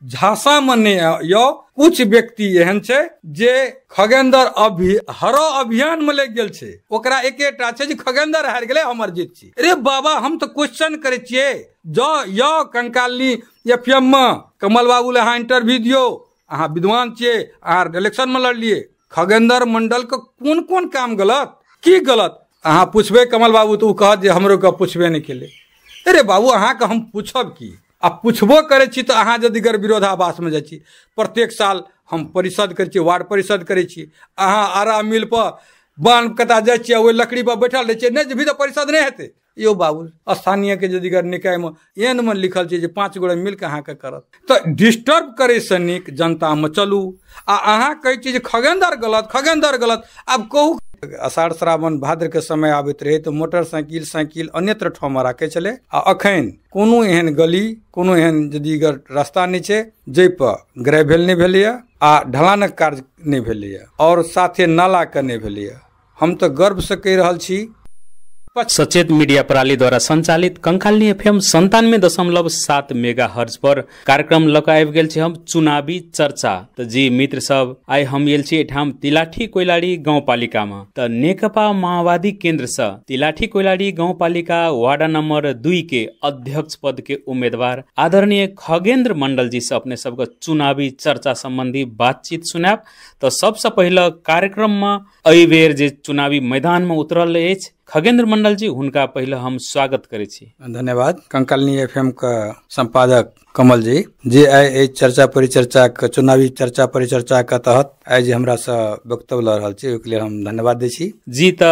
झांसा में नहीं यो कुछ व्यक्ति एहन छे जे खगेंद्र हरो अभियान में लग गेल छे, ओकरा एकेटा छे जे खगेंद्र हार गेले हमर जीत छी। अरे बाबा हम तो क्वेश्चन करे छिए, जो यो कंकालनी एफएम में कमल बाबू ले अहाँ इंटरव्यू दियो, अहाँ विद्वान छिए, अहाँ इलेक्शन में लड़लिए, खगेंद्र मंडल के कोन कोन काम गलत की गलत अहाँ पूछबे कमल बाबू तो कहत जे हमरो के पूछबे नहीं केले। अरे बाबू अहाँ के हम पूछब की, अब पूछबो करे छी तो अहाँ यदि विरोधाभास में जाइ छी। प्रत्येक साल हम परिषद करे छी, वार्ड परिषद करे छी, अहाँ आरा मिल पर बांध कता जाइ छी, ओहि लकड़ी पर बैठल रहे छी, नहीं भी तो परिषद नहीं हेते। यो बाबू स्थानीय के यदि निकाय में एन में लिखल छै जे 5 गोरे मिल के अहाँ के करत, तो डिस्टर्ब करे से नीक जनता में चलू। आ अहाँ कहै छी जे खगेंद्र गलत, अब कहू आषाढ़ श्रावण भाद्र के समय आबैत रहे तो मोटरसाइकिल साइकिल अन्यत्र ठाव में राखे चले। आ अखन कोनो एहन गली कोनो एहन यदि रास्ता नहीं छै जै पर ग्रेवल नहीं भेलैया आ ढलानक कार्य नहीं भेलैया और साथे नाला के नहीं भेलैया। हम तो गर्व से कहि रहल छी। सचेत मीडिया प्रणाली द्वारा संचालित कंकालनी एफएम 97.7 मेगाहर्ट्ज पर कार्यक्रम लक आबि गेल छै हम चुनावी चर्चा। तो जी मित्र सब आइ हम आयल छी एठाम तिलाठी कोइलाड़ी गाउँपालिका में। तो नेकपा माओवादी केंद्र से तिलाठी कोइलाड़ी गाउँपालिका वार्ड नंबर 2 के अध्यक्ष पद के उम्मीदवार आदरणीय खगेंद्र मंडल जी से अपने सबके चुनावी चर्चा संबंधी बातचीत सुनाब। तो सबसे पहले कार्यक्रम में एहि बेर जे चुनावी मैदान में उतरल अछि खगेंद्र मंडल जी, हुनका पहले हम स्वागत करे छी। धन्यवाद। कंकालनी एफएम का संपादक कमल जी जे आइ चर्चा परिचर्चा के चुनावी चर्चा परिचर्चा के तहत आइ जे हमरा से वक्तव्य ल रहल छी, ओके लिए हम धन्यवाद दै छी जी। त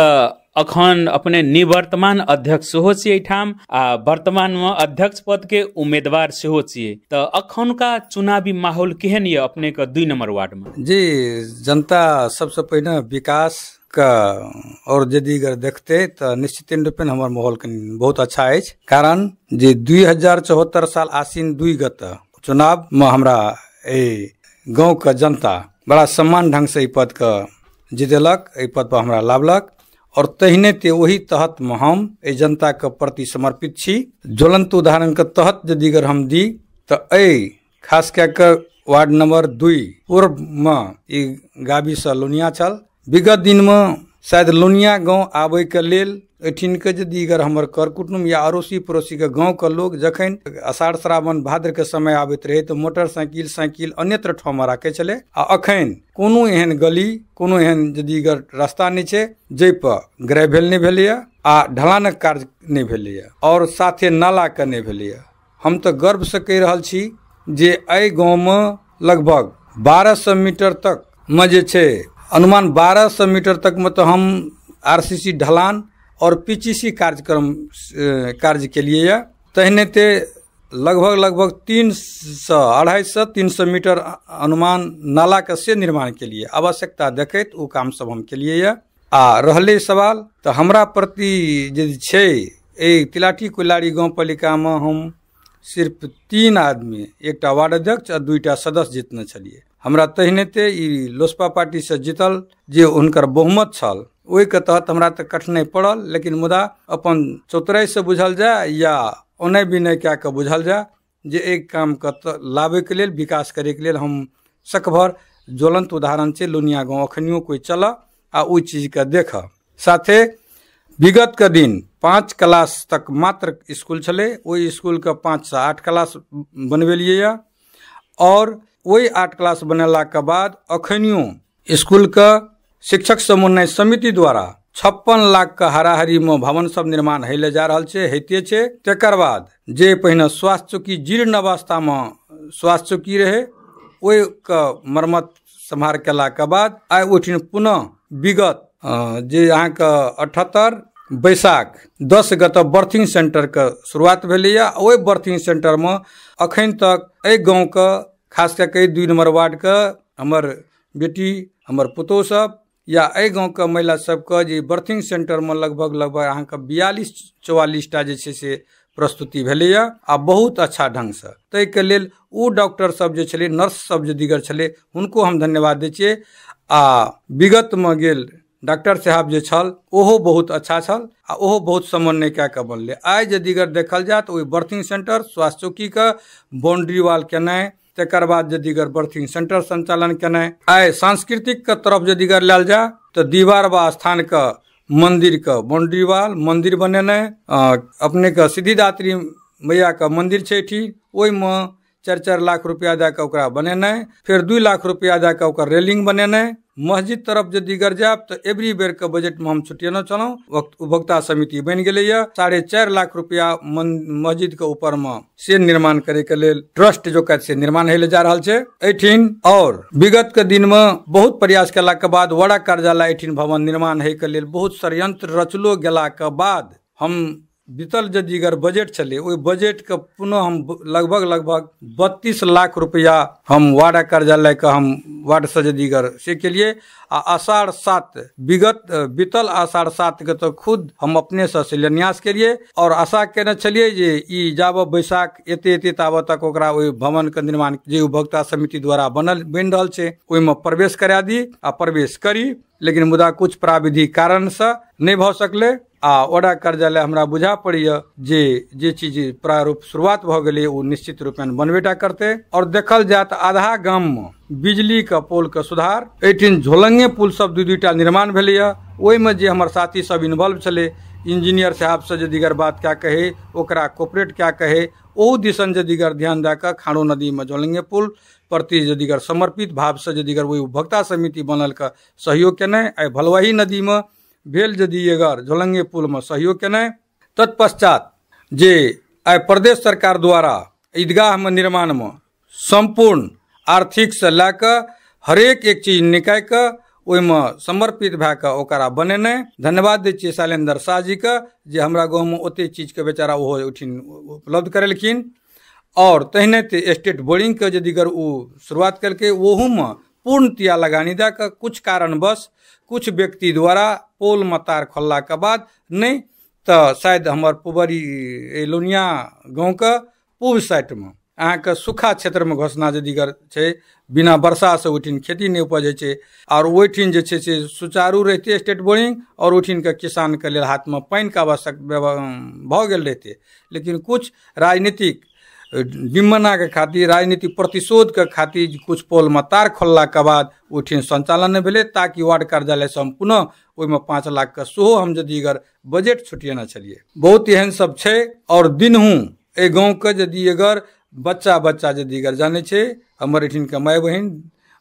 अखन अपने निवर्तमान अध्यक्ष सेहो छियै एठाम आ वर्तमान में अध्यक्ष पद के उम्मीदवार सेहो छियै। त अखन का चुनावी माहौल केहन ये अपने के 2 नंबर वार्ड में? जी जनता सबसे पहले विकास का और यदि देखते तो निश्चित रूप में हमार माहौल बहुत अच्छा है। कारण जे 2074 साल आसीन 2 गत चुनाव में हमरा गाँव का जनता बड़ा सम्मान ढंग से पद का जीतेलक, पद पर हमरा लाभलक और तहिने ते वही तहत में हम जनता के प्रति समर्पित छी। ज्वलंत उदाहरण के तहत यदि हम दी तो खास क्या वार्ड नंबर 2 पूर्व में गाबी से लोनिया चल। विगत दिन में शायद लोनिया गांव आबे के लेल एठिन के यदि हमर कर कुटुम या अड़ोसी पड़ोसी के गांव के लोग जखन आषाढ़ श्रावण भाद्र के समय आबैत रहे तो मोटरसाइकिल साइकिल अन्यत्र ठाव में राखे चले। आ अखन कोनो एहन गली कोनो एहन यदि रास्ता नहीं छै जै पर ग्रेवल नहीं भेलैया आ ढलानक कार्य नहीं भेलैया और साथे नाला के नहीं भेलैया। हम तो गर्व से कहि रहल छी जे एहि गांव में लगभग 1200 मीटर तक में जे छै अनुमान 1200 मीटर तक में तो हम आरसीसी ढलान और पीसीसी कार्य के लिए या तहने ते लगभग 250-300 मीटर अनुमान नाला के से निर्माण के लिए आवश्यकता देखैत वो काम सब हम के लिए या। आ रहले सवाल तो हमरा प्रति जे छै तिलाठी कोइलाड़ी गाँव पालिका में हम सिर्फ 3 आदमी, एकटा वार्ड अध्यक्ष और 2टा सदस्य जीतने छलिए। हमरा तहिने ते लोसपा पार्टी से जीतल जे हुनकर बहुमत छल, ओहि के तहत हमरा तो कठिनाई पड़ल, लेकिन मुदा अपन चतुराई से बुझल जाए या ओने विनय क्या के बुझल जाए जे एक काम के लाभे के लिए विकास करे के लिए हम सकभर ज्वलंत उदाहरण छै लोनिया गाँव अखनियो कोई चल आ ओ चीज के देख। साथे विगत के दिन 5 क्लास तक मात्र स्कूल चले, वही स्कूल के 5 से 8 क्लास बनवेलिए और वही 8 क्लास बनेला के बाद अखनियो स्कूल का शिक्षक समन्वय समिति द्वारा 56 लाख के हाराहारी में भवन सब निर्माण हेले जा रहल छै, हेते छै। तेकर बाद जे पहिने स्वास्थ्य चौकी जीर्ण अवस्था में स्वास्थ्य चौकी रहे ओहि के मरम्मत सम्हार केला के बाद आइ ओठिन पुनः विगत जे अहाँ के 78 बैसाख 10 गत बर्थिंग सेंटर के शुरुआत भेलैया। ओहि बर्थिंग सेंटर में अखन तक एहि गाँव के खास करके 2 नंबर वार्ड के हमर बेटी हमर पुतोह सब या एहि गाँव के महिला सबके जे बर्थिंग सेंटर में लगभग अहाँ के 42-44 टा जे छै से प्रस्तुति भेलैया आ बहुत अच्छा ढंग से। ताहि के लेल ओ डॉक्टर सब जे छले, नर्स सब जे दीगर छले, हुनको हम धन्यवाद दै छियै। आ विगत में गेल डॉक्टर साहब जे छल ओहो बहुत अच्छा छल आ ओहो बहुत समन्वय कए के बनले। आइ जे दीगर देखल जाए तो ओहि बर्थिंग सेंटर स्वास्थ्य चौकी के बाउंड्री वाल केनाइ तकर बाद जदीगर बर्थिंग सेंटर संचालन केनाइ। आइ सांस्कृतिक के तरफ जदीगर लायल जाय तो दीवार व स्थान का मंदिर का बाउंड्री वाल मंदिर बनेनाइ, अपने का सिद्धिदात्री मैया का मंदिर छै ठीक, ओहि में 4-4 लाख रुपया दे के ओकरा बनेनाइ, फिर 2 लाख रुपया दे के ओकर रेलिंग बनेनाइ। मस्जिद तरफ यदि गर जाब तो एवरी बेर के बजट में हम छुटियाना चलूं, उपभोक्ता समिति बन गए 4.5 लाख रुपया मस्जिद के ऊपर में से निर्माण करे के लेल ट्रस्ट जो कहते से निर्माण हेले जा रहा है एठिन। और विगत के दिन में बहुत प्रयास कला के बाद वड़ा कार्यालय एठिन भवन निर्माण है के लेल बहुत षड्यंत्र रचलो गेला के बाद हम बीतल जदीगर बजट चले ओहि बजट के पुनः हम लगभग 32 लाख रुपया हम वार्ड कार्यालय का हम वार्ड से जदीगर से के लिए आषाढ़ 7 बीतल आषाढ़ 7 के तो खुद हम अपने से शिलान्यास के लिए और आशा केने छलिए जे ई जाब बैसाख एते ताब तक ओकरा ओहि भवन के निर्माण जे उपभोक्ता समिति द्वारा बन रहल छै ओहि में प्रवेश करा दी आ प्रवेश करी, लेकिन मुदा कुछ प्राविधिक कारण से नहीं भ सकले। वड़ा कार्यालय हमरा बुझा पड़िय जे चीज प्रारूप शुरुआत भ गेलै ओ निश्चित रूपेण बनबेटा करते। और देखल जाए तो आधा गाम में बिजली का पोल के सुधार, एठिन झोलंगे पुल सब 2-2टा निर्माण भेलै, ओहि में जे हमर साथी सब इन्वॉल्व छले इंजीनियर साहब से जदीगर बात क्या कहे ओकरा कोऑपरेट क्या कहे ओ दिशन जदीगर ध्यान दे के खाड़ो नदी में झोलंगे पुल प्रति जदीगर समर्पित भाव से जदीगर वही उपभोक्ता समिति बनल का सहयोग केनाइ। आइ भलुआही नदी में भेल जदीगर झोलंगे पुल में सहयोग केनाइ। तत्पश्चात जे आइ प्रदेश सरकार द्वारा ईदगाह में निर्माण में संपूर्ण आर्थिक से लैके हरेक एक चीज निकाय के ओहि में समर्पित भए के ओकरा बनेनाइ। धन्यवाद दै छियै शैलेंद्र शाह जी के जे हमरा गाँव में ओते चीज के बेचारा ओहो उठिन उपलब्ध करेलखिन। और तहिने स्टेट बोरिंग के जदीगर ओ शुरुआत करके ओहू में पूर्णतया लगानी दे के कुछ कारणवश कुछ व्यक्ति द्वारा पोल में तार खोलला के बाद नहीं तो शायद हमार पुबरी लोनिया गाँव के पूर्व साइड में अहाँ के सूखा क्षेत्र में घोषणा जदीगर छै, बिना वर्षा से ओठिन खेती नहीं उपजे छै और ओठिन जे छै से सुचारू रहते स्टेट बोरिंग और ओठिन के किसान के लेल हाथ में पानी के आवश्यक भ गेल रहते। लेकिन कुछ राजनीतिक विमना के खातिर राजनीतिक प्रतिशोध के खातिर कुछ पोल में तार खोलला के बाद ओठिन संचालन नहीं भेले, ताकि वार्ड कार्यालय से हम पुनः ओहि में 5 लाख के सेहो हम जदीगर बजट छुटियाना छलिए। बहुत एहन सब छै। और दिनहू ए गाँव के जदीगर बच्चा जदीगर जाने छे, हमर एठिन के माय बहिन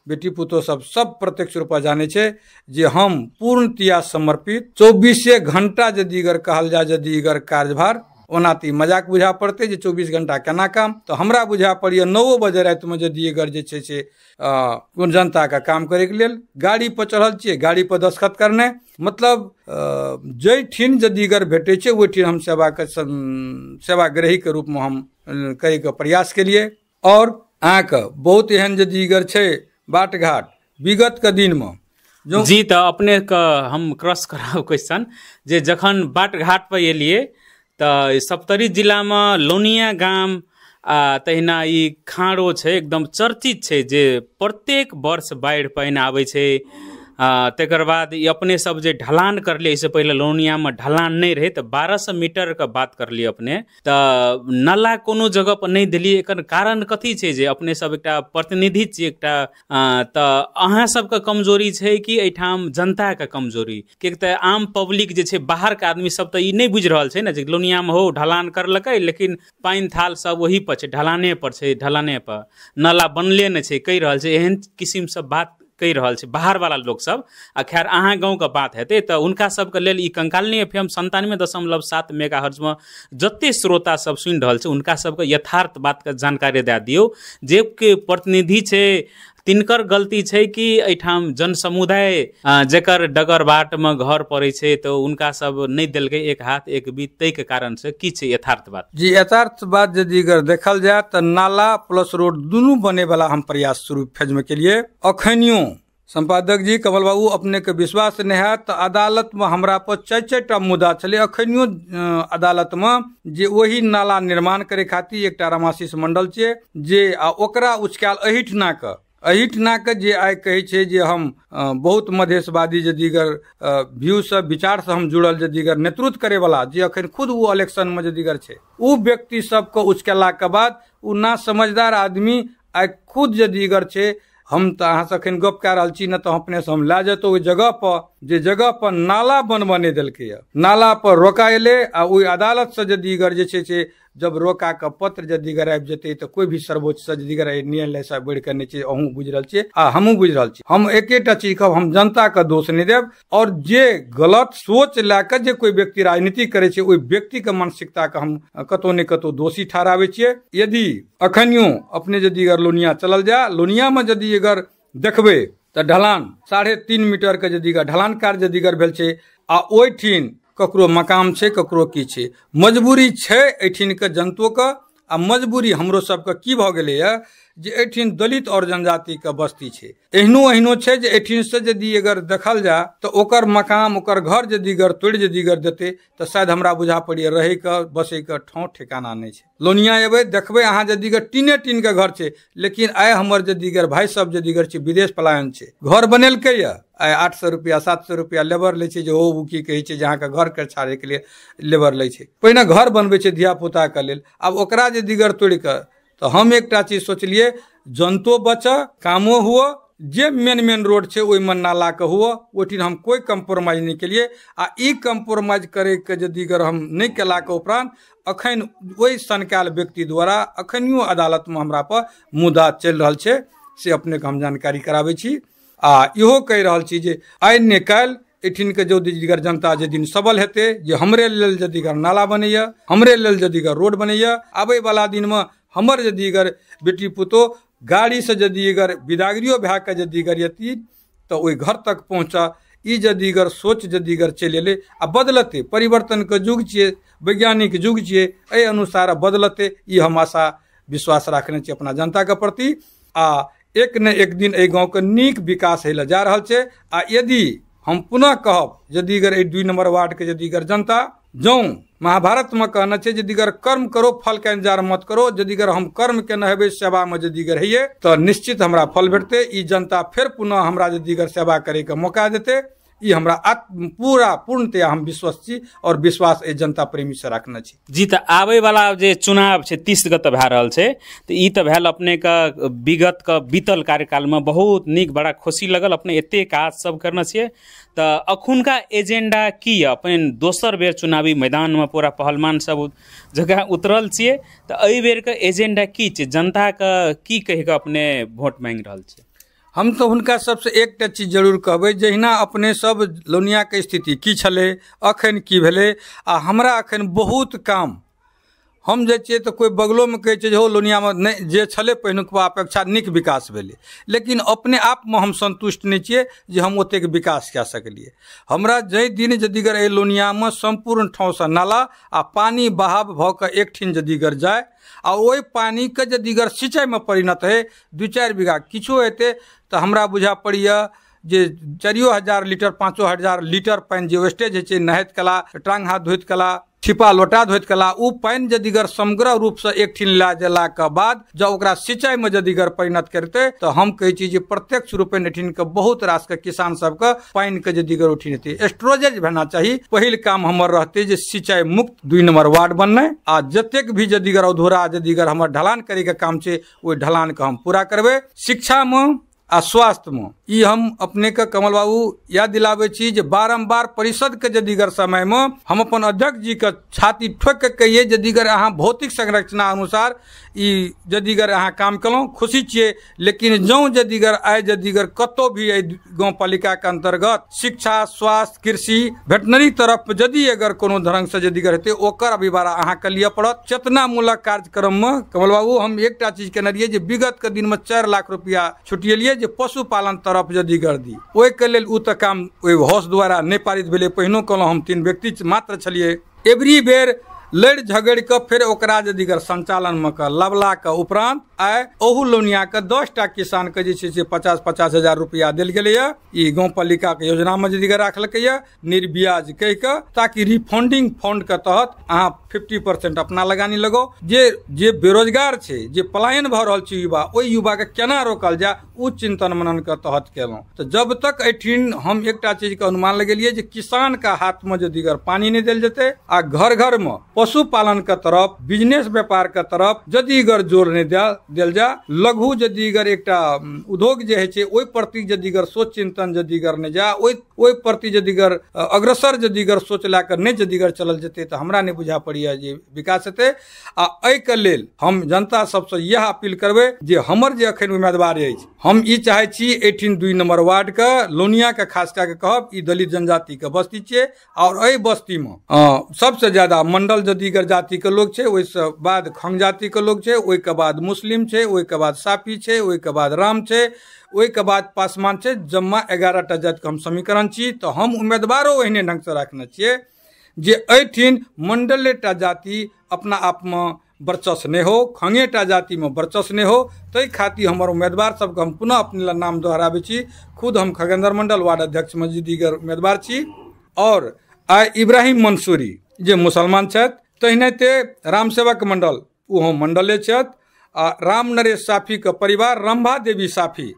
बेटी पुतो सब प्रत्यक्ष रूप जाने छे जे हम पूर्णतया समर्पित 24 घंटा जदीगर कहल जा जदीगर कार्यभार ओना ती मजाक बुझा पड़ते जे 24 घंटा केना काम, तो हमरा बुझा पड़िए 9 बजे रात में जदीगर जे छे से कोन जनता का काम करे के लेल गाड़ी पर चढ़ल छिए, गाड़ी पर दस्तखत करने मतलब जै ठिन जदीगर भेटे छे ओहि ठिन हम सेवाग्रही के रूप में हम करे के प्रयास के लिए। और अहाँ के बहुत एहन जदीगर छे बाट घाट विगत के दिन में जो जी तो अपने का हम क्रॉस कराओ क्वेश्चन जे जखन बाट घाट पर एलिए तो सप्तरी जिला में लोनिया गाम तहिना ई खाड़ो छै एकदम चर्चित छै जे प्रत्येक वर्ष बाढ़ि पानि आबै छै। तकर बाद ई अपने सब जे ढलान करलिए, इससे पहले लोनिया में ढलान नहीं रहे तो 1200 मीटर का बात करलिए अपने, तो नाला कोनो जगह पर नहीं दिलिए। एकर कारण कथी छै जे अपने सब एकटा प्रतिनिधि छियै एकटा, तो अहाँ सबके कमजोरी छै कि एठाम जनता के कमजोरी? किएक तऽ आम पब्लिक जे छै बाहर के आदमी सब तो ई नहीं बुझि रहल छै ने जे लोनिया में हो ढलान करलकै लेकिन पानि थाल सब वही पर छै, ढलाने पर छै, ढलाने पर नाला बनले नहीं छै, कहि रहल छै एहन किसिम सब बात कहि रहल छै बाहर वाला लोग सब। आ खैर अहाँ गाँव के बात हेतै तऽ उनका सबके लेल ई कंकालनी FM 97.7 मेगाहर्ट्ज में जते श्रोता सब सुनि रहल छै उनका सबके यथार्थ बात के जानकारी दे दियौ जे के प्रतिनिधि छै तिनकर गलती छै कि एठाम जन समुदाय जेकर डगर बाट में घर पड़े छै तो उनका सब नहीं देलकै एक हाथ एक बीत, तै के कारण से की छै यथार्थ बात? जी यथार्थ बात यदि अगर देखल जाए तो नाला प्लस रोड दोनों बने वाला हम प्रयास शुरू फेज में के लिए अखनियो संपादक जी कमल बाबू अपने के विश्वास नहीं है तो अदालत में हमरा पर 4-4टा मुद्दा चले अखनियो अदालत में जे वही नाला निर्माण करे खातिर एकटा रामाशीष मंडल छै जे ओकरा उचकाल अहिठना के जे आइ कहे छै जे हम बहुत मधेशवादी जदीगर व्यू से विचार से हम जुड़ल जदीगर नेतृत्व करे वाला जे अखन खुद वो इलेक्शन में जदीगर छै उ व्यक्ति सबको उचकेला के बाद उ ना समझदार आदमी आइ खुद यदि अगर छै हम तऽ अहाँ से अखन गप कए रहल छी न तऽ अपने से हम लए जेतौ ओहि जगह पर जे जगह पर नाला बनबने देलकै या नाला पर रोका एलै आ ओहि अदालत से यदि अगर जे छै से जब रोका के पत्र यदि अगर आबि जेतै तऽ कोई भी सर्वोच्च से यदि अगर न्यायालय से बढ़ि कऽ नहि छै। अहूँ बुझि रहल छियै आ हमहूँ बुझि रहल छी। हम एकेटा चीज कहब, हम जनता के दोष नहि देब और जे गलत सोच लए कऽ जे कोई व्यक्ति राजनीति करे छै ओहि व्यक्ति के मानसिकता के हम कतौ ने कतौ दोषी ठहराबै छियै। यदि अखनियो अपने यदि अगर लोनिया चलल जाय, लोनिया में यदि अगर देखबै तऽ ढलान 3.5 मीटर के यदि ढलान कार्य यदि अगर भेल छै आ ओहिठिन ककरो मकाम छै ककरो की छै, मजबूरी छै एठिन के जनतो के आ मजबूरी हमरो सबके की भऽ गेलैया जे एठिन दलित और जनजाति के बस्ती छै। एहनो छै जे एठिन से यदि अगर देखल जाय तऽ ओकर मकाम ओकर घर यदि अगर तोड़ि यदि अगर देतै तऽ शायद हमरा बुझा पड़ैया रहै के बसै के ठाव ठिकाना नहि छै। लोनिया एबै देखबै अहाँ यदि अगर टीन के घर छै, लेकिन आइ हमर यदि अगर भाई सब यदि अगर छै विदेश पलायन छै, घर बनेलकै या आइ 800 रुपया 700 रुपया लेबर लै छै जे ओ की कहै छै जे अहाँके घर के छाड़े के लिए लेबर लै छै। पहिने घर बनबै छै धिया पुता के लेल, आब ओकरा यदि अगर तोड़ि कऽ तो हम एकटा चीज सोचलिए जनतो बचा कामो हुआ, जे मेन रोड छै ओहि में नाला के हुआ, ओठिन हम कोई कंप्रोमाइज नहीं केलिए। आ ई कंप्रोमाइज करे के यदि अगर हम नहीं केला के उपरांत अखन ओहि सनकाल व्यक्ति द्वारा अखनियो अदालत में हमरा पर मुद्दा चल रहल छै से अपने के हम जानकारी कराबै छी। आ इहो कहि रहल छी जे आइ ने काल्हि एठिन के जो दिगर जनता जे दिन सबल हेते जे हमरे लेल यदि अगर नाला बनैया, हमरे लेल यदि अगर रोड बनैया, आबै वाला दिन में हमर यदि अगर बेटी पुतो गाड़ी से यदि अगर विदागरियो भए के यदि अगर यति तो ओहि घर तक पहुँचा, ई यदि अगर सोच यदि अगर चलि एलै आ बदलते परिवर्तन के युग छियै, वैज्ञानिक युग छियै, एहि अनुसार बदलते ई हम आशा विश्वास राखने छी अपना जनता के प्रति। आ एक न एक दिन एहि गाँव के नीक विकास होइ जा रहल छै। आ यदि हम पुनः कहब यदि अगर 2 नंबर वार्ड के यदि अगर जनता जौ महाभारत में कहना छै यदि अगर कर्म करो फल के इंतजार मत करो, यदि अगर हम कर्म के न हेबै सेवा में यदि अगर हइये तो निश्चित हमरा फल भेटते। ई जनता फिर पुनः हमरा यदि अगर सेवा करे के मौका देते, ई हमरा पूरा पूर्णतया हम विश्वास छी और विश्वास ए जनता प्रेमी से रखना छी। जी त आबै वाला जे चुनाव छै 30 गते भए रहल छै त ई त भेल अपने का विगत का बीतल कार्यकाल में बहुत नीक बड़ा खुशी लगल, अपने एते काज सब करना छियै। त अखुनका एजेंडा की है? अपने दोसर बेर चुनावी मैदान में पूरा पहलवान सब जगह उतरल छियै त एहि बेर के एजेंडा की छै? जनता का की कहि के अपने वोट मांग रहल छै? हम तो हुनका सबसे एकटा चीज जरूर कहबै, जहिना अपने सब लोनिया के स्थिति की छलै अखन की भेलै, आ हमरा अखन बहुत काम हम जे छियै तऽ कोई बगलो में कहै छै जे हो लोनिया में नहि जे छलै पहिनुकवा अपेक्षा नीक विकास भेलै, लेकिन अपने आप में हम संतुष्ट नहीं छियै जे हम ओतेक विकास कए सकलियै। हमरा जाहि दिन यदि अगर एहि लोनिया में संपूर्ण ठाव से नाला आ पानी बहाव भऽ कऽ एकठिन यदि अगर जाय आ ओहि पानी के यदि अगर सिंचाई में परिणत है 2-4 बीघा किछो हेतै तऽ हमरा बुझा पड़ैया जे 4,000 लीटर 5,000 लीटर पानी जे वेस्टेज होइ छै नहाइत कला, टांग हाथ धोइत कला, छिपा लोटा धोइत कला, उ पानी यदि अगर समग्र रूप से एकठिन ला देला के बाद जब ओकरा सिंचाई में यदि अगर परिणत करते तो हम कहै छी जे प्रत्यक्ष रूपे एठिन के बहुत रास के किसान सबके पानी के यदि अगर उठिन हेतै स्टोरेज भेना चाही। पहिल काम हमर रहते जे सिंचाई मुक्त 2 नंबर वार्ड बननाइ, आ जतेक भी यदि अगर अधूरा यदि अगर हमर ढलान करे के काम छै ओहि ढलान के हम पूरा करबै। शिक्षा में आ स्वास्थ्य में ई हम अपने के कमल बाबू याद दिलाबै छी जे बारंबार परिषद के यदि अगर समय में हम अपन अध्यक्ष जी के छाती ठोक के कहिए यदि अगर अहाँ भौतिक संरचना अनुसार ई यदि अगर अहाँ काम केलहुँ खुशी छियै, लेकिन जौ यदि अगर आइ यदि अगर कतौ भी गाँव पालिका के अंतर्गत शिक्षा स्वास्थ्य कृषि वेटनरी तरफ यदि अगर कोनो ढंग से यदि अगर हेतै ओकर अभिबारा अहाँ के लिए पड़त। चेतनामूलक कार्यक्रम में कमल बाबू हम एकटा चीज केने रहियै जे विगत के दिन में 4 लाख रुपया छुटिएलियै जे पशुपालन तरफ यदि कर दी, ओहि के लेल उ त काम ओहि हाउस द्वारा नहीं पारित भेलै। पहिनो कहलहुँ हम 3 व्यक्ति मात्र छलियै, एवरी बेर लड़ झगड़ के फिर ओकरा यदि अगर संचालन में के लबला के उपरांत आइ ओहू लोनिया के 10टा किसान के जे छै से 50-50 हजार रुपया देल गेलैया। ई गाँव पालिका के योजना में यदि अगर राखलकैया निर्ब्याज कहि के, ताकि रिफंडिंग फंड के तहत अहाँ 50% अपना लगानी लगो। जे बेरोजगार छै जे पलायन भऽ रहल छै युवा, ओहि युवा के केना रोकल जाय उ चिंतन मनन के तहत केलहुँ। तो जब तक एठिन हम एकटा चीज के अनुमान लगेलियै जे किसान के हाथ में यदि अगर पानी नहीं देल जेतै आ घर घर में पशुपालन के तरफ बिजनेस व्यापार के तरफ यदि अगर जोर नहीं दिया देल जा। लघु जदीगर एकटा उद्योग जे है ओहि प्रति जदीगर सोच चिंतन जदीगर नहीं जा, ओहि प्रति जदीगर अग्रसर जदीगर सोच लाकर नहीं जदीगर चलल जेते तो हमरा नहीं बुझा पड़िया जे विकास हेते। आ एहि के लेल हम जनता सबसे यह अपील करबे जे हमर जे अखन उम्मीदवार अछि, हम ई चाहे छी 18 नंबर वार्ड के लोनिया के खास कऽ के कहब ई दलित जनजाति के बस्ती छै और एहि बस्ती में सबसे ज्यादा मंडल जदीगर जाति के लोग छै, ओहिसँ बाद खंग जाति के लोग छै, ओहि के बाद मुस्लिम छै, ओहि के बाद साफी छै, ओहि के बाद राम छै, ओहि के बाद पासवान छै। जम्मा 11टा जाति के हम समीकरण छी। तो हम उम्मीदवारों एहने ढंग से रखने छियै जे एठिन मंडलेटा जाति अपना आप में वर्चस्व नहीं हो, खंगेटा जाति में वर्चस्व नहीं हो। तै खातिर हमर उम्मीदवार सबके हम पुनः अपने नाम दोहराबे छी। खुद हम खगेंद्र मंडल वार्ड अध्यक्ष में दीगर उम्मीदवार छी और आइ इब्राहिम मंसूरी जे मुसलमान छथि, तहिनाते राम सेवक मंडल ओहो मंडले छथि आ राम नरेश साफी के परिवार रंभा देवी साफी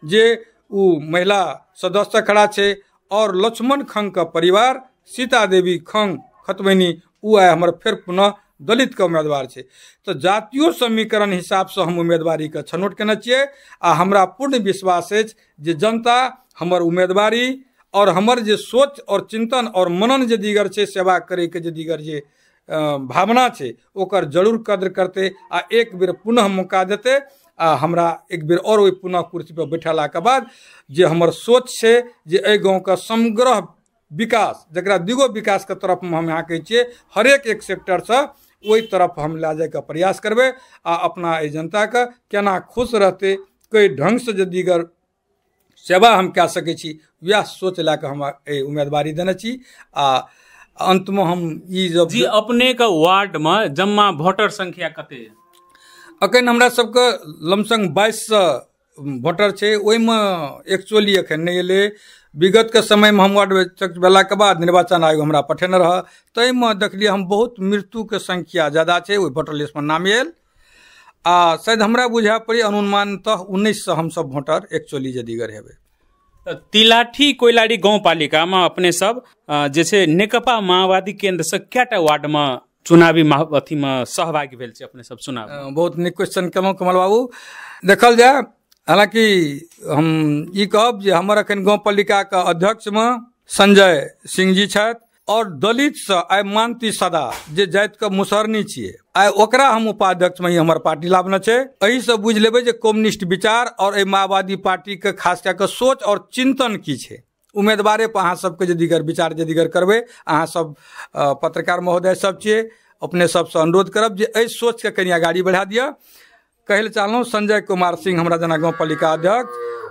जे उ महिला सदस्य खड़ा छै और लक्ष्मण खंग के परिवार सीता देवी खंग खतवैनी उ आइ हमर फेर पुनः दलित के उम्मीदवार छै। तो जातियों समीकरण हिसाब से हम उम्मीदवारी के छनौट केने छियै आ हमरा पूर्ण विश्वास अछि जे जनता हमर उम्मीदवारी और हमर जे सोच और चिंतन और मनन जे दीगर छै सेवा करे के जे दीगर जे भावना छै ओकर जरूर कद्र करते आ एक बेर पुनः मौका देते आ हमरा एक बेर और ओहि पुनः कुर्सी पर बैठला के बाद जे हमर सोच छै जे एहि गांव के समग्र विकास जकरा दिगो विकास के तरफ में हम यहाँ कहै छियै हरेक एक सेक्टर से ओहि तरफ हम ला जाए के प्रयास करबै आ अपना एहि जनता के केना खुश रहते कई ढंग से जे दीगर सेवा हम कए सकै छी वएह सोच ला के हम उम्मीदवारी देने छी। आ अंत में हम ई जब जी अपने के वार्ड में जम्मा वोटर संख्या कते अखन हमरा सबके लमसम 2200 वोटर छै, ओहिमे एक्चुअली अखन नहीं एलै। विगत के समय में हम वार्ड भेला के बाद निर्वाचन आयोग हमरा पठेने रह, तै में देखलिए हम बहुत मृत्यु के संख्या ज्यादा छै ओहि वोटर लिस्ट में नाम आयल आ शायद हमरा बुझा पड़ी अनुमानतः 1900 हम सब वोटर एक्चुअली जदीगर हेबै। तिलाठी कोइलाड़ी गाँव पालिका में अपने सब जैसे नेकपा माओवादी केंद्र से कएटा वार्ड में चुनावी अथी में सहभागी भेल छै अपने सब चुनाव? बहुत नीक क्वेश्चन केलहुँ कमल बाबू। देखल जाए हालांकि हम ई कहब जे हमर अखन गाँव पालिका के अध्यक्ष में संजय सिंह जी छथि और दलित से आइ मानती सदा जे जाति के मुसहरनी छियै आइ ओकरा हम उपाध्यक्ष में ही हमर पार्टी लाभने छै। एही से बुझ लेबै जे कम्युनिस्ट विचार और माओवादी पार्टी के खास कए के सोच और चिंतन की छै। उम्मीदवारे पर अहाँ सबके जदीगर विचार जदीगर करबै, अहाँ सब पत्रकार महोदय सब छियै, अपने सबसे अनुरोध करब जे एहि सोच के कनी आगाड़ी बढ़ा दिअ। कहल चाहलहुँ संजय कुमार सिंह हमरा जेना गाँव पालिका अध्यक्ष,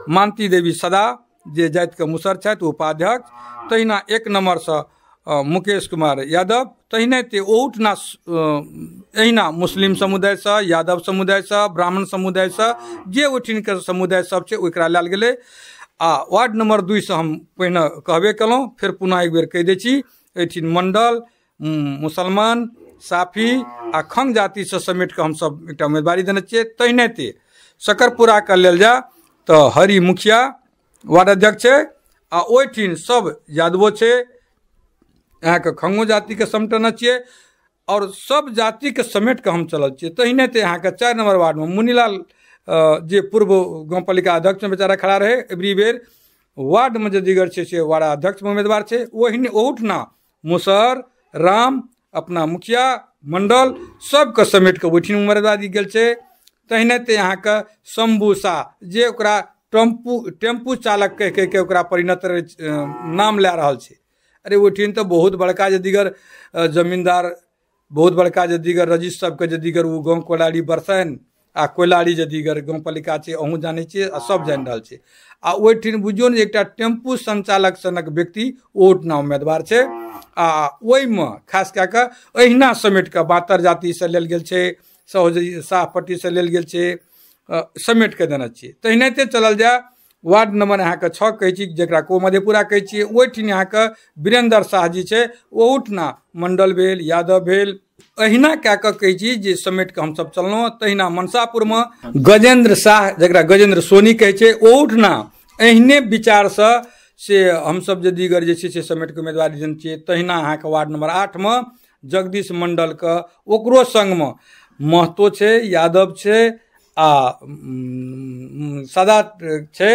मानती देवी सदा जे जाति के मुसहर छथि उपाध्यक्ष, तहिना 1 नंबर से मुकेश कुमार यादव, तहिनाते ओहुठना एहिना मुस्लिम समुदाय से, यादव समुदाय से, ब्राह्मण समुदाय से जे ओहिठिन के समुदाय सब छै ओकरा लायल गेलै। आ वार्ड नंबर 2 से हम पहिने कहबे केलहुँ, फिर पुनः एक बेर कहि दै छी एहिठिन मंडल मुसलमान साफी आ खंग जाति से समेट के हम सब एकटा उम्मीदवारी देने छियै। तहिनाते सकरपुरा के लेल जा तो हरि मुखिया वार्ड अध्यक्ष छै आ ओहिठिन सब यादवो छै, यहाँ के खंगो जाति के समेटने छियै और सब जाति के समेट के हम चलल छियै। तहिनाते यहाँ के 4 नंबर वार्ड में मुनीलाल जे पूर्व गाँव पालिका अध्यक्ष में बेचारा खड़ा रहे, एवरी बेर वार्ड में जे दीगर छै से वार्ड अध्यक्ष में उम्मीदवार छै। ओहिने ओहुठना मुसहर राम अपना मुखिया मंडल सबके समेट के ओहिठिन उम्मीदवारी गेल छै। तहिनाते यहाँ के शंभू शाह जे ओकरा टेम्पू चालक कह के ओकरा परिणत नाम लै रहल छै। अरे ओहिठिन तो बहुत बड़का जदीगर जमींदार, बहुत बड़का जदीगर रजिस्टर सबके जदीगर ओ गाँव कोइलाड़ी बरसैन आ कोइलाड़ी जदीगर गाँव पालिका छै, अहूँ जानै छियै आ सब जानि रहल छै। आ ओहिठिन बुझियौ ने एकटा टेम्पू संचालक सनक व्यक्ति ओहिठिना उम्मीदवार छै आ ओहिमे खास कए कऽ अहिना समेट कऽ बातर जाति से लेल गेल छै, शाहपट्टी से लेल गेल छै, समेट के देने छियै। तहिनाते चलल जाए वार्ड नंबर यहाँ के 6 कहै छी जकरा को मधेपुरा कहै छियै, ओहिठिन यहाँ के वीरेंद्र शाह जी छै, ओहुठना मंडल भेल यादव भेल, अहिना कए कऽ कहै छी जे समेट के हमसब चललहुँ। तहिना मनसापुर में गजेंद्र शाह जकरा गजेंद्र सोनी कहै छै, ओहुठना एहने विचार से हमसब जे दीगर जे छै से समेट के उम्मीदवारी देने छियै। तहिना यहाँ के वार्ड नंबर 8 में जगदीश मंडल के ओकरो संग में महतो छै, यादव छै सदा छै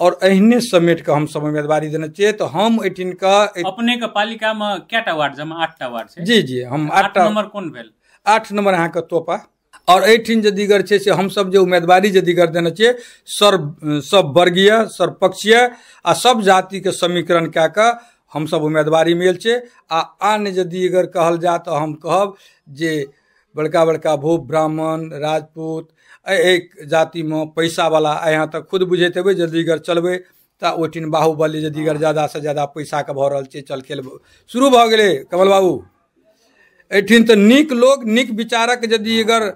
और एहने समेट के हम सब उम्मीदवारी देने छियै। तो हम 18 का अपने के पालिका में केटा वार्ड जमा 8टा वार्ड छै? जी जी हम 8 नंबर कोन भेल? 8 नंबर अहाँ के तोपा और 18 जदीगर छै से हम सब जे उम्मीदवारी जदीगर देने छियै सब वर्गीय सर्वपक्षीय आ सब जाति के समीकरण कए के हम सब उम्मीदवारी मिल छै। आ आन यदि अगर कहल जा तो हम कहब जे बड़का बड़का भूप ब्राह्मण राजपूत एक जाति में पैसा वाला यहाँ तक खुद बुझेत हेबै जदीगर चलबै तो ओठिन बाहुबली जदीगर ज्यादा से ज्यादा पैसा के भऽ रहल छै चल खेल शुरू भऽ गेलै कमल बाबू। एठिन तो नीक लोग नीक विचारक यदि अगर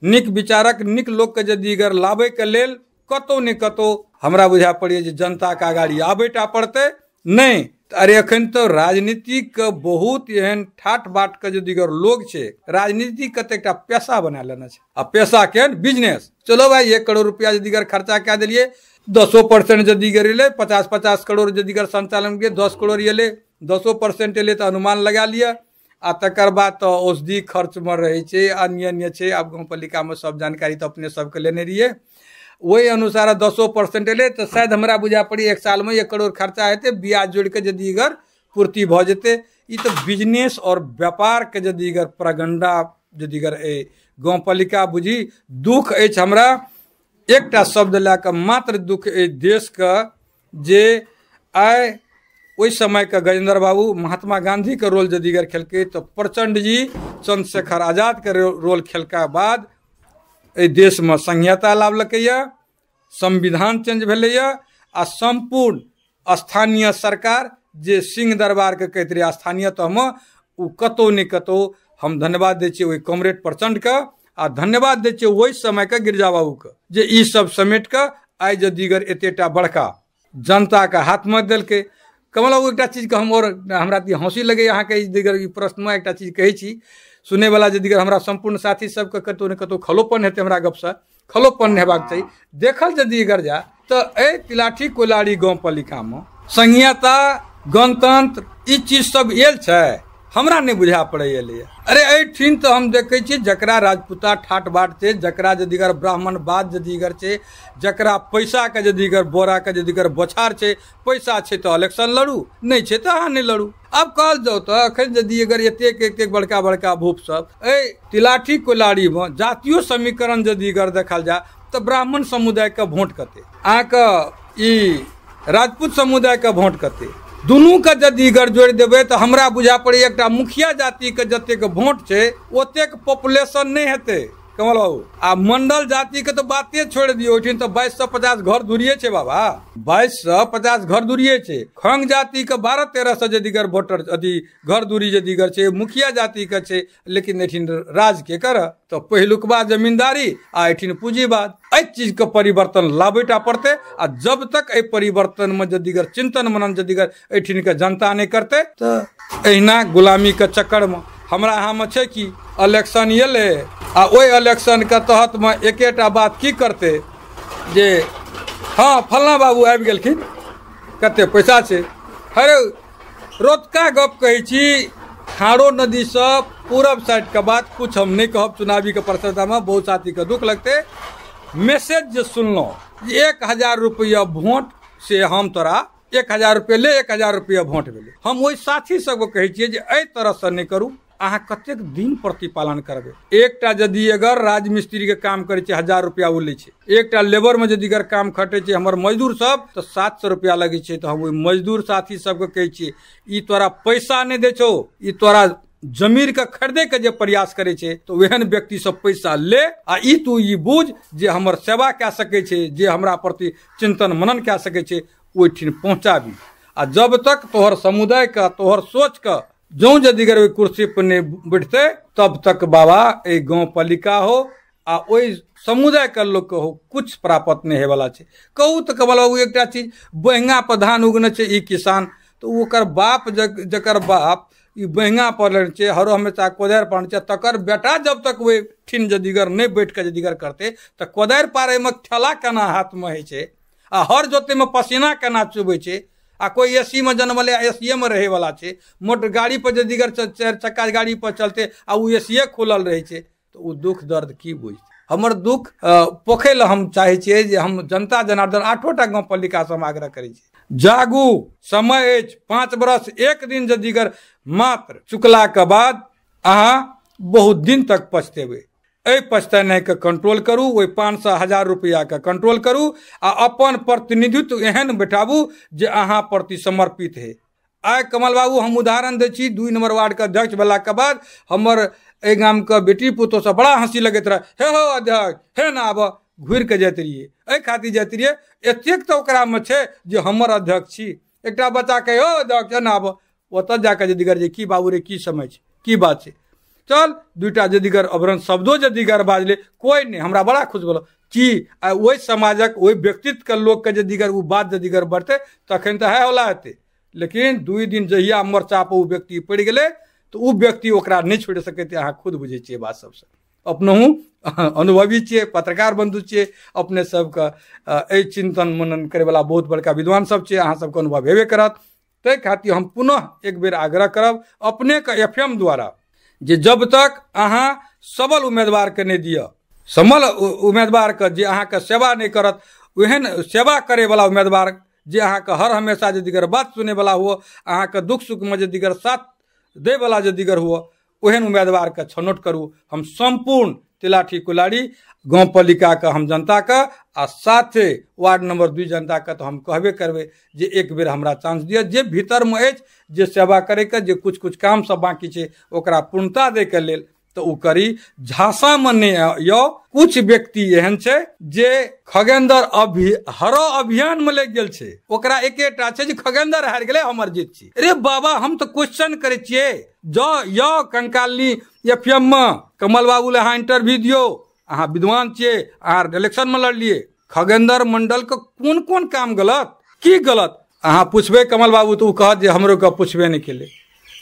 नीक विचारक नीक लोग के यदि अगर लाबे के लेल कतौ ने कतौ हमरा बुझा पड़िए जे जनता के आगाड़ी आबेटा पड़ते नहीं। अरे अखन तो राजनीतिक बहुत एहन ठाट बाट के यदि अगर लोग छै राजनीति कतेकटा पैसा बना लेना छै आ पैसा के बिजनेस। चलो भाई 1 करोड़ रुपया यदि अगर खर्चा कए देलिए 10% यदि अगर एले 50 करोड़ यदि अगर संचालन के 10 करोड़ एले 10% एले तो अनुमान लगा लिया। आ तकर बाद तो औषधि खर्च में रहे छै अन्य छै। आब गाँव पालिका में सब जानकारी तो अपने सबके लेने रहिए वही अनुसार 10% एले तो शायद हमरा बुझा पड़ी 1 साल में 1 करोड़ खर्चा हेते ब्याज जोड़ के यदि अगर पूर्ति भ जेते। ई तो बिजनेस और व्यापार के यदि अगर प्रगंडा यदि अगर गाँव पालिका बुझी दुख अछि हमरा एकटा शब्द ला के मात्र दुख देश का जे आय ओहि समय के गजेंद्र बाबू महात्मा गांधी के रोल यदि अगर खेलके तो प्रचंड जी चंद्रशेखर आजाद के रोल खेलका बाद देश में संहिता लावलकैया संविधान चेंज भेलैया आ संपूर्ण स्थानीय सरकार जे सिंह दरबार के कहते रहे स्थानीय तो हम उ कतौ ने कतौ हम धन्यवाद दै छियै ओहि कॉमरेड प्रचंड के आ धन्यवाद दै छियै ओहि समय के गिरजा बाबू के जे ई सब समेट के आइ यदि अगर एतेटा बड़का जनता के हाथ में देलकै। कमल बाबू एकटा चीज के हम और हमरा हंसी लगे अहाँ के दिगर ई प्रश्न में एकटा चीज कहै छी सुने वाला यदि हमरा संपूर्ण साथी सबके कतौ ने कतौ खलोपन हेतै हमरा गप से खलोपन हेबाक चाहिए। देखल यदि अगर जा तो तिलाठी कोइलाड़ी गाँव पालिका में संहिता गणतंत्र ई चीज सब आयल छै हमरा नहीं बुझा पड़े। अरे एठिन तो हम देखे छी जकरा राजपूता ठाट बाट छै जकरा यदि अगर ब्राह्मणवाद यदि अगर छै जकरा पैसा के यदि अगर बोरा के यदि अगर बोछार छै पैसा छै तो इलेक्शन लड़ू नहीं छै तो अहाँ नहीं लड़ू। अब कहल जाओ तो अखन यदि अगर एक बड़का बड़का भूप सब तिलाठी कोइलाड़ी में जातियों समीकरण यदि अगर देखल जा तो ब्राह्मण समुदाय के वोट कते अहाँके ई राजपूत समुदाय के वोट कते दुनू के यदि अगर जोड़ देवे तो हमरा बुझा पड़े एकटा मुखिया जाति के जतेक वोट छै ओतेक पॉपुलेशन नहीं हेते कमल बाबू। आ मंडल जाति के तो बाते छोड़ दियो ओठिन तो 2250 घर दूरिये छै बाबा 2250 घर दूरिये छै। खंग जाति के 12-1300 यदि अगर वोटर यदि घर दूरी यदि अगर छै मुखिया जाति के छै लेकिन एठिन राज के कर तो पहिलुकबा जमींदारी आ एठिन पूंजीवाद एहि चीज के परिवर्तन लाबेटा पड़ते। आ जब तक एहि परिवर्तन में यदि अगर चिंतन मनन यदि अगर एठिन के जनता नहीं करते तो अहिना गुलामी के चक्कर में हमरा यहाँ में छै कि इलेक्शन एले आ ओहि इलेक्शन के तहत में एकेटा बात की करते जे हाँ फलना बाबू आबि गेलखिन कते पैसा छै। अरे रोतका गप कहै छी खारो नदी से पूरब साइड के बात कुछ हम नहीं कहब चुनावी के प्रस्ताव में बहुत साथी के दुख लगते मैसेज जे सुनलो 1000 रुपया वोट से हम तोरा 1000 रुपया ले 1000 रुपया वोट भेले। हम वही साथी सबके कहै छियै जे एहि तरह से नहीं करू अहाँ कतेक दिन प्रतिपालन करबे। एकटा यदि अगर राजमिस्त्री के काम करे 1000 रुपया ओ लै छै एकटा लेबर में यदि अगर काम खटे छै हमर मजदूर सब तो 700 रुपया लगे छै तो हम ओहि मजदूर साथी सबके कहै छियै ई तोरा पैसा नहीं दे छौ ई तोरा जमीर के खरीदे के जे प्रयास करे छै तो ओहन व्यक्ति सब पैसा ले आ ई तू ई बुझ जे हमर सेवा कए सकै छै जे हमरा प्रति चिंतन मनन कए सकै छै ओहिठिन पहुंचाबी। आ जब तक तोहर समुदाय का तोहर सोच का जो यदि अगर ओहि कुर्सी पर नहीं बैठते तब तक बाबा ए गाँव पालिका हो आ ओहि समुदाय के लोग के हो कुछ प्राप्त नहीं है वाला छै। कहू तो कमल बाबू एकटा चीज बहिंगा पर धान उगने छै ई किसान तो ओकर बाप जकर बाप ई बहिंगा पर छै हरो हमेशा कोदारि पान छै तकर बेटा जब तक ओहि ठिन यदि अगर नहीं बैठ के यदि अगर करते तो कोदारि पारे में ठेला केना हाथ में है छै आ हर जोते में पसीना केना चुबै छै आ कोई एसी में जन्मले एसीए में रहे वाला छै मोटर गाड़ी पर यदि अगर 4 चक्का गाड़ी पर चलते आ वो एसीए खुलल रहे छै तो वो दुख दर्द की बुझते। हमर दुख पोखै ला हम चाहे छियै जे हम जनता जनार्दन 8टा गाँव पालिका से हम आग्रह करै छी, जागू, समय अछि 5 बरस 1 दिन जदीगर मात्र चुकला के बाद अहाँ बहुत दिन तक पछतेबै। एहि पछतानाइ के कंट्रोल करू, ओहि 500,000 रुपया के कंट्रोल करू आ अपन प्रतिनिधित्व एहन बैठाबू जे अहाँ प्रति समर्पित है। आइ कमल बाबू हम उदाहरण दै छी, 2 नंबर वार्ड के अध्यक्ष भेला के बाद हमर एहि गाम के बेटी पुतोह से बड़ा हंसी लगैत रहे, हे हो अध्यक्ष हे ना आब, घुरि के जाइत रहिए, एहि खातिर जाइत रहिए एतेक तो ओकरा में छै जे हमर अध्यक्ष छी। एकटा बच्चा कहे हो अध्यक्ष ना आब, ओतऽ जाके जदीगर जे की बाबू रे की समय छै की बात छै, चल 2टा जदीगर अवरण शब्दों जदीगर बाजले, कोई नहीं, हमरा बड़ा खुश भेल कि ओहि समाजक ओहि व्यक्तित्व के लोक के जदीगर ओ बात जदीगर बढ़ते तखन तऽ है होला हेतै। लेकिन 2 दिन जहिया मोर्चा पर ओ व्यक्ति पड़ गए तो ओ व्यक्ति ओकरा नहीं छोड़ सके, अहाँ खुद बुझे छियै बात सबसे, अपनहु अनुभवी छियै, पत्रकार बंधु छियै, अपने सबके एहि चिंतन मनन करे वाला बहुत बड़का विद्वान सब छियै, अहाँ सबके अनुभव हेबे करत। ताहि खातिर हम पुनः एक बेर आग्रह करब अपने के FM द्वारा जे जब तक अहाँ सबल उम्मीदवार के नहीं दिया, सबल उम्मीदवार के जे अहाँ के सेवा नहीं करत, ओहन सेवा करे वाला उम्मीदवार जे अहाँ के हर हमेशा जदीगर बात सुने वाला हुआ, अहाँ के दुख सुख में जदीगर साथ दे वाला जदीगर हुआ, ओहन उम्मीदवार के छनौट करू। हम संपूर्ण तिलाठी कुलाड़ी गाँव पालिका के हम जनता के आ साथे वार्ड नंबर 2 जनता के तो हम कहबे करबे जे एक बेर हमरा चांस दिया, जे भीतर में अछि जे सेवा करे के, जे कुछ काम सब बाकी छै ओकरा पूर्णता दे के लेल तो उ करी। झांसा में नहीं यो, कुछ व्यक्ति एहन छै जे खगेंद्र हरो अभियान में लग गेल छै, ओकरा एकेटा छै जे खगेंद्र हार गेले हमर जीत छी। अरे बाबा हम तो क्वेश्चन करे छियै, जो यो कंकालनी FM में कमल बाबू ले अहाँ इंटरव्यू दियो, अहाँ विद्वान छियै, अहाँ इलेक्शन में लड़लिए, खगेंद्र मंडल के कोन कोन काम गलत की गलत अहाँ पूछबे कमल बाबू तो कहत जे हमरो के पूछबे नहीं केले।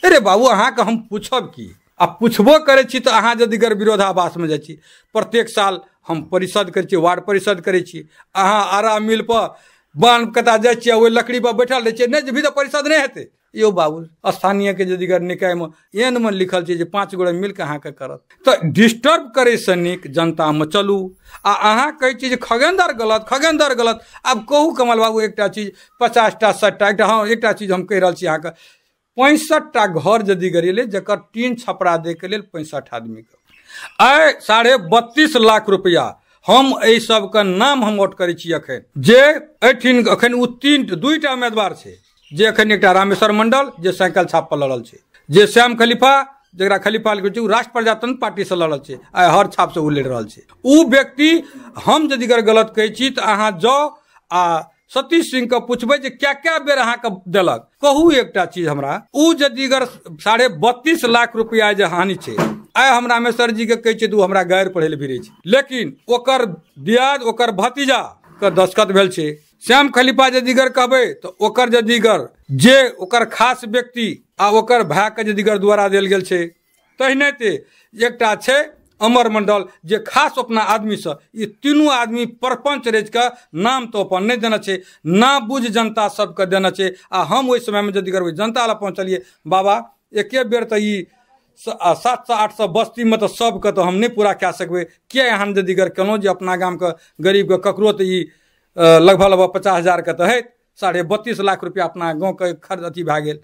अरे बाबू अहाँ के हम पूछब की, आ पूछबो करे छी तो अहाँ जदीगर विरोधाभास में जाइ छी। प्रत्येक साल हम परिषद करे छी, वार्ड परिषद करे छी, अहाँ आरा मिल पर बांध कता जाइ छी, ओहि लकड़ी पर बैठल रहे छी, नहीं भी तो परिषद नहीं हेतै। यो बाबू स्थानीय के जदीगर निकाय में एन में लिखल छै जे 5 गोरे मिल के अहाँ के करत, तो डिस्टर्ब करे से नीक जनता में चलू। आ अहाँ कहै छी जे खगेंद्र गलत, आब कहू कमल बाबू एकटा चीज 50टा 60टा, एकटा हाँ एकटा चीज हम कह रहल छी अहाँ के, 65टा घर जदीगर एले जकर टीन छपरा दे के लेल 65 आदमी के आइ 32.5 लाख रुपया हम एहि सब के नाम हम नोट करे छी अखन, जे एठिन अखन उ 2टा उम्मीदवार छै, जे अखन एकटा रामेश्वर मंडल जे साइकिल छाप पर लड़ल छै, जे श्याम खलीफा जरा खलीफा के छै राष्ट्र प्रजातंत्र पार्टी से लड़ल छै, आइ हर छाप से उ लड़ रहल छै। उ व्यक्ति हम जदीगर गलत कहै छी तो अहाँ जाओ आ सतीश सिंह के पूछबे जे क्या बेर अहाँ के देलक, कहू एकटा चीज हमरा, उ जदीगर 32.5 लाख रुपया जे हानि छै, आइ हम रामेश्वर जी के कहै छै तो हमरा गायर पढ़े ले फिरे छै, लेकिन ओकर दियाद ओकर भतीजा के दस्खत भेल छै। श्याम खलीफा जदीगर कहबे तो ओकर जदीगर जे ओकर खास व्यक्ति आ ओकर भाई के जदीगर द्वारा देल गेल छै। तहिने ते एकटा छै अमर मंडल जे खास अपना आदमी से, ये तीनों आदमी परपंच रेज के नाम तो अपन नहीं देना छै, ना बुझ जनता सबके देना छै। आ हम ओहि समय में जदीगर जनता ला पहुंचलिए बाबा, एके बेर तो ई 700-800 बस्ती में तो सबके तो हम नहीं पूरा कए सकबै, किया यहाँ जदीगर केलहुँ जे अपना गाम के गरीब के ककरो तो ई लगभग 50,000 के तो है, 32.5 लाख रुपया अपना गाँव के खर्च अथी भए गेल।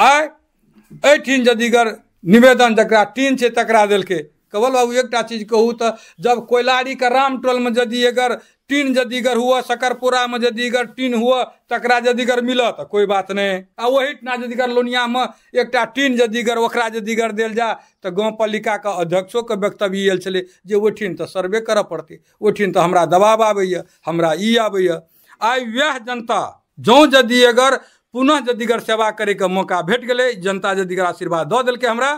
आइ एठिन जदीगर निवेदन जकरा टीन छै तकरा देलकै। कवल बाबू एकटा चीज कहू तो, जब कोयलाड़ी के रामटोल में जदि अगर टीन जदीगर हुआ, सकरपुरा में जदीगर टीन हुआ तकरा जदीगर मिलत कोई बात नहीं, आ वही ठाम जदीगर लोनिया में एकटा टीन जदीगर ओकरा जदीगर देल जा तो गाँव पालिका के अध्यक्षों के वक्तव्य आयल छलै जे ओठिन तो सर्वे करऽ पड़तै, ओठिन तो हमरा दबाव आबैया, हमरा ई आबैया। आइ वह जनता जँ जदि अगर पुनः जदीगर सेवा करे के मौका भेट गेलै, जनता जदीगर आशीर्वाद दऽ देलकै हमरा,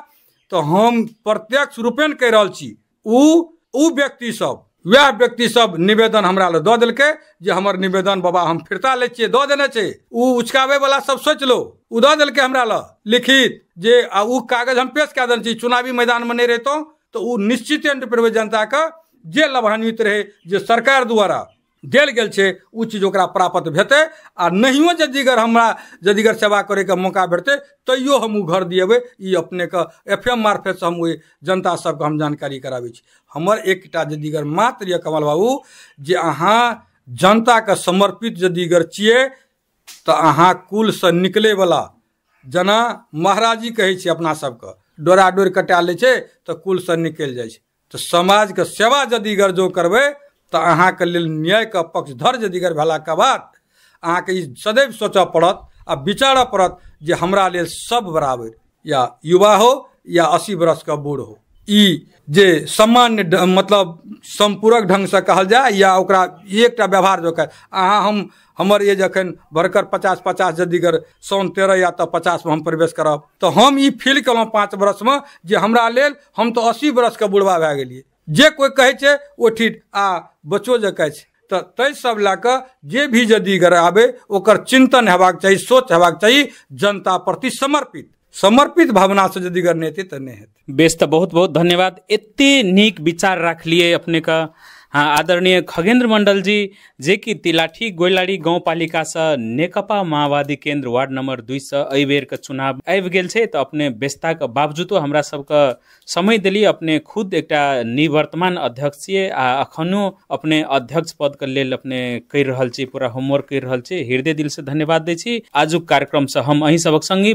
तो हम प्रत्यक्ष रूपेण कह रहल छी उ व्यक्ति सब, वह व्यक्ति सब निवेदन हमरा ले दऽ देलकै जे हमर निवेदन बाबा हम फिरता ले छियै, दऽ देने छै। उ उचकाबे वाला सब सोच लो, उ दऽ देलकै हमरा ले लिखित जे उ कागज हम पेश कए देने छी। चुनावी मैदान में नहीं रहतों तो उ निश्चित जनता के जे लाभान्वित रहे, जे सरकार द्वारा देल गेल छै ओ चीज ओकरा प्राप्त हेतै आ नहियो यदिगर हमरा यदिगर सेवा करैके मौका भेटतै तैयो हम ओ घर दिएबै। ई अपनेके FM मार्फत से हम ओहि जनता सबके हम जानकारी कराबै छी। हमर एकटा यदिगर मात्र यऽ कमल बाबू जे अहाँ जनताके समर्पित यदिगर छियै तऽ अहाँ कुलसँ निकलैवला, जेना महाराजी कहै छै अपना सबके, डोरा डोरि कटा लै छै तऽ कुलसँ निकलि जाइ छै। तऽ समाजके सेवा यदिगर जो करबै तऽ अहाँके लेल न्यायके पक्षधर यदिगर भेलाके बाद अहाँके ई सदैव सोचऽ पड़त आ विचारऽ पड़त जे हमरा लेल सब बराबर, या युवा हो या 80 बरसके बूढ़ हो, ई जे सामान्य मतलब संपूरक ढंग से कहल जाए या ओकरा एकटा व्यवहार जो कर अहाँ हमर एज अखन भरकर 50 यदिगर साउन 13 या तऽ 50 में हम प्रवेश करब तऽ हम ई फील केलहुँ 5 बरस में जे हमरा लेल हम तऽ 80 बरस के बुढ़वा भए गेलियै। जे कोई कहै छै ओ ठीक आ बच्चो जे कहै छै तऽ ताहि सब लए कऽ जे भी यदिगर आबै ओकर चिंतन हेबाक चाही, सोच हेबाक चाही जनता प्रति समर्पित भावना से यदिगर नहीं हेतै तऽ नहीं हेतै। बेस तऽ बहुत बहुत धन्यवाद। एते नीक विचार राखलिए अपने का। हाँ, आदरणीय खगेन्द्र मंडल जी जे कि तिलाठी गोइलाडी गाउँपालिका से नेकपा माओवादी केन्द्र वार्ड नंबर 2 से एहि बेर के चुनाव आबि गेल छै तऽ अपने व्यस्तता के बावजूदो हमरा सबके समय देलिए। अपने खुद एकटा निवर्तमान अध्यक्ष छियै आ अखनो अपने अध्यक्ष पद के लेल अपने करि रहल छी, पूरा होमवर्क करि रहल छी। हृदय दिल से धन्यवाद दै छी। आजुक कार्यक्रम से हम अहीं सबक संगी